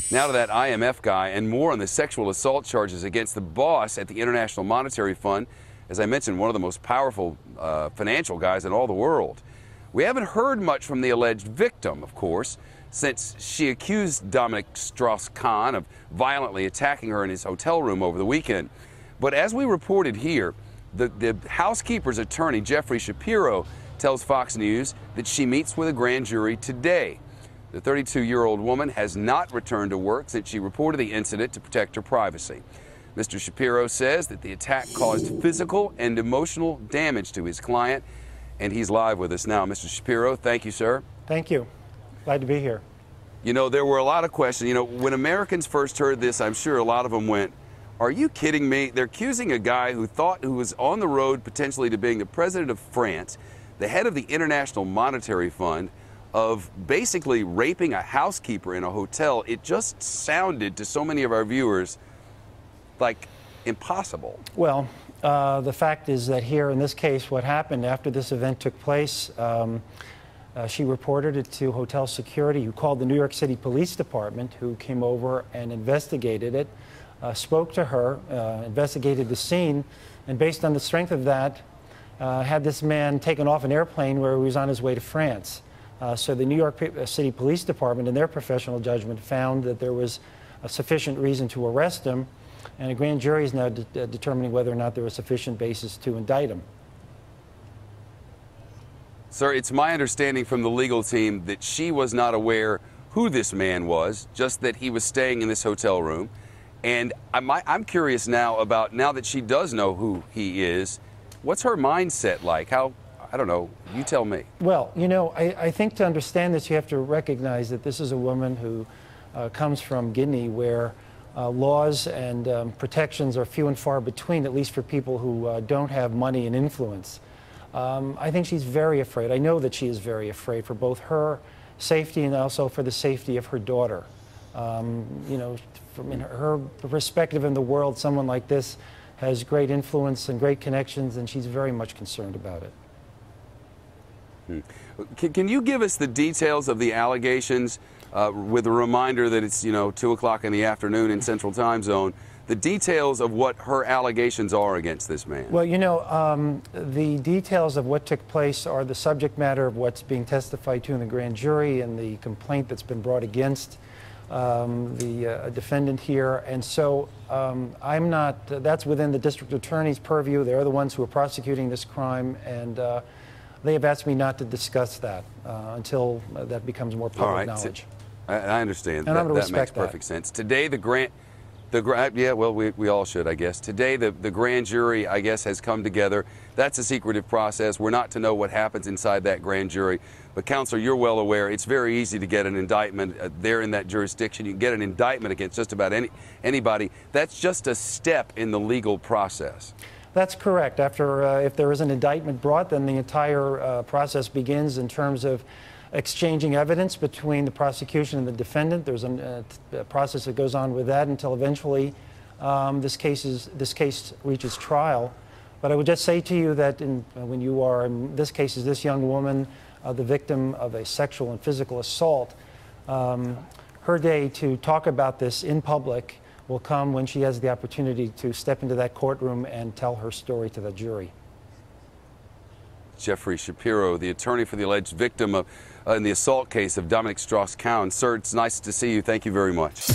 Now to that IMF guy and more on the sexual assault charges against the boss at the International Monetary Fund. As I mentioned, one of the most powerful financial guys in all the world. We haven't heard much from the alleged victim, of course, since she accused Dominique Strauss-Kahn of violently attacking her in his hotel room over the weekend. But as we reported here, the housekeeper's attorney, Jeffrey Shapiro, tells Fox News that she meets with a grand jury today. The 32-year-old woman has not returned to work since she reported the incident to protect her privacy. Mr. Shapiro says that the attack caused physical and emotional damage to his client, and he's live with us now. Mr. Shapiro, thank you, sir. Thank you. Glad to be here. You know, there were a lot of questions. You know, when Americans first heard this, I'm sure a lot of them went, "Are you kidding me?" They're accusing a guy who was on the road potentially to being the president of France, the head of the International Monetary Fund, of basically raping a housekeeper in a hotel. It just sounded to so many of our viewers like impossible. Well, the fact is that here in this case, what happened after this event took place, she reported it to hotel security, who called the New York City Police Department, who came over and investigated it, spoke to her, investigated the scene, and based on the strength of that, had this man taken off an airplane where he was on his way to France. So the New York City Police Department, in their professional judgment, found that there was a sufficient reason to arrest him, and a grand jury is now determining whether or not there was sufficient basis to indict him. Sir, it's my understanding from the legal team that she was not aware who this man was, just that he was staying in this hotel room. And I'm curious now about, now that she does know who he is, what's her mindset like? How, I don't know, you tell me. Well, you know, I think to understand this, you have to recognize that this is a woman who comes from Guinea, where laws and protections are few and far between, at least for people who don't have money and influence. I think she's very afraid. I know that she is very afraid for both her safety and also for the safety of her daughter. You know, from her perspective in the world, someone like this has great influence and great connections, and she's very much concerned about it. Can you give us the details of the allegations, with a reminder that it's, you know, 2 o'clock in the afternoon in Central Time Zone, the details of what her allegations are against this man? Well, you know, the details of what took place are the subject matter of what's being testified to in the grand jury and the complaint that's been brought against the defendant here. And so I'm not, that's within the district attorney's purview. They're the ones who are prosecuting this crime, and they have asked me not to discuss that until that becomes more public knowledge. I understand. And I'm going to respect that makes perfect sense. Today, yeah, well, we all should, I guess. Today, the grand jury, I guess, has come together. That's a secretive process. We're not to know what happens inside that grand jury. But, Counselor, you're well aware it's very easy to get an indictment there in that jurisdiction. You can get an indictment against just about anybody. That's just a step in the legal process. That's correct. After, if there is an indictment brought, then the entire process begins in terms of exchanging evidence between the prosecution and the defendant. There's a process that goes on with that until eventually this case reaches trial. But I would just say to you that when you are, in this case, is this young woman the victim of a sexual and physical assault, her day to talk about this in public will come when she has the opportunity to step into that courtroom and tell her story to the jury. Jeffrey Shapiro, the attorney for the alleged victim in the assault case of Dominique Strauss-Kahn. Sir, it's nice to see you. Thank you very much.